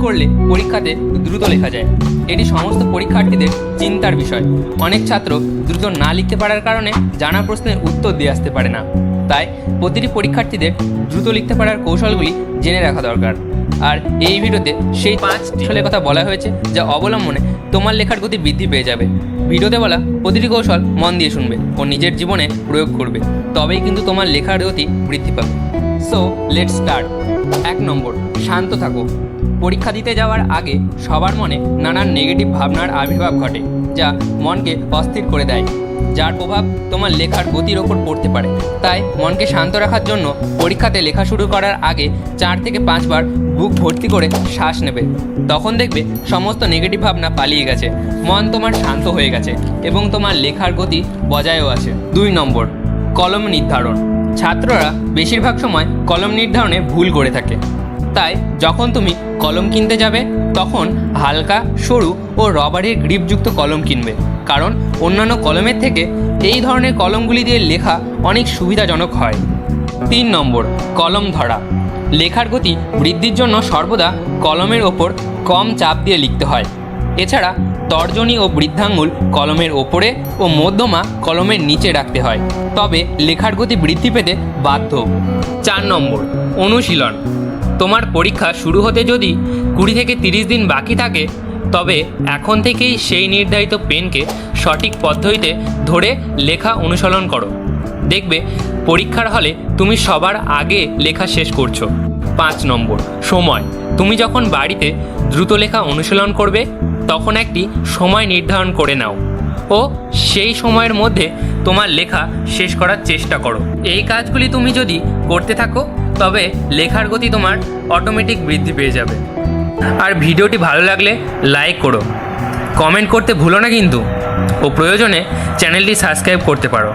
করলে পরীক্ষাতে দ্রুত লেখা যায়? এটি সমস্ত পরীক্ষার্থীদের চিন্তার বিষয়। অনেক ছাত্র দ্রুত না লিখতে পারার কারণে জানা প্রশ্নের উত্তর দিয়ে আসতে পারে না। তাই প্রতিটি পরীক্ষার্থীদের দ্রুত লিখতে পারার কৌশলগুলি জেনে রাখা দরকার। আর এই ভিডিওতে সেই 5টি কৌশলের কথা বলা হয়েছে যা অবলম্বনে তোমার লেখার গতি বৃদ্ধি পেয়ে যাবে। ভিডিওতে বলা প্রতিটি কৌশল মন দিয়ে শুনবে ও নিজের জীবনে প্রয়োগ করবে, তবেই কিন্তু তোমার লেখার গতি বৃদ্ধি পাবে। So let's start. 1 নম্বর, শান্ত থাকো। পরীক্ষা দিতে যাওয়ার আগে সবার মনে নানান নেগেটিভ ভাবনার আবির্ভাব ঘটে, যা মনকে অস্থির করে দেয়, যার প্রভাব তোমার লেখার গতির ওপর পড়তে পারে। তাই মনকে শান্ত রাখার জন্য পরীক্ষাতে লেখা শুরু করার আগে 4 থেকে 5 বার বুক ভর্তি করে শ্বাস নেবে। তখন দেখবে সমস্ত নেগেটিভ ভাবনা পালিয়ে গেছে, মন তোমার শান্ত হয়ে গেছে এবং তোমার লেখার গতি বজায়ও আছে। 2 নম্বর, কলম নির্ধারণ। ছাত্ররা বেশিরভাগ সময় কলম নির্ধারণে ভুল করে থাকে। তাই যখন তুমি কলম কিনতে যাবে তখন হালকা, সরু ও রবারের গ্রিপযুক্ত কলম কিনবে, কারণ অন্যান্য কলমের থেকে এই ধরনের কলমগুলি দিয়ে লেখা অনেক সুবিধাজনক হয়। 3 নম্বর, কলম ধরা। লেখার গতি বৃদ্ধির জন্য সর্বদা কলমের ওপর কম চাপ দিয়ে লিখতে হয়। এছাড়া তর্জনী ও বৃদ্ধাঙ্গুল কলমের ওপরে ও মধ্যমা কলমের নিচে রাখতে হয়, তবে লেখার গতি বৃদ্ধি পেতে বাধ্য। 4 নম্বর, অনুশীলন। তোমার পরীক্ষা শুরু হতে যদি 20 থেকে 30 দিন বাকি থাকে, তবে এখন থেকেই সেই নির্ধারিত পেনকে সঠিক পদ্ধতিতে ধরে লেখা অনুসরণ করো। দেখবে পরীক্ষার হলে তুমি সবার আগে লেখা শেষ করছো। 5 নম্বর, সময়। তুমি যখন বাড়িতে দ্রুত লেখা অনুশীলন করবে তখন একটি সময় নির্ধারণ করে নাও ও সেই সময়ের মধ্যে তোমার লেখা শেষ করার চেষ্টা করো। এই কাজগুলি তুমি যদি করতে থাকো তবে লেখার গতি তোমার অটোমেটিক বৃদ্ধি পেয়ে যাবে। আর ভিডিওটি ভালো লাগলে লাইক করো, কমেন্ট করতে ভুলো না কিন্তু, ও প্রয়োজনে চ্যানেলটি সাবস্ক্রাইব করতে পারো।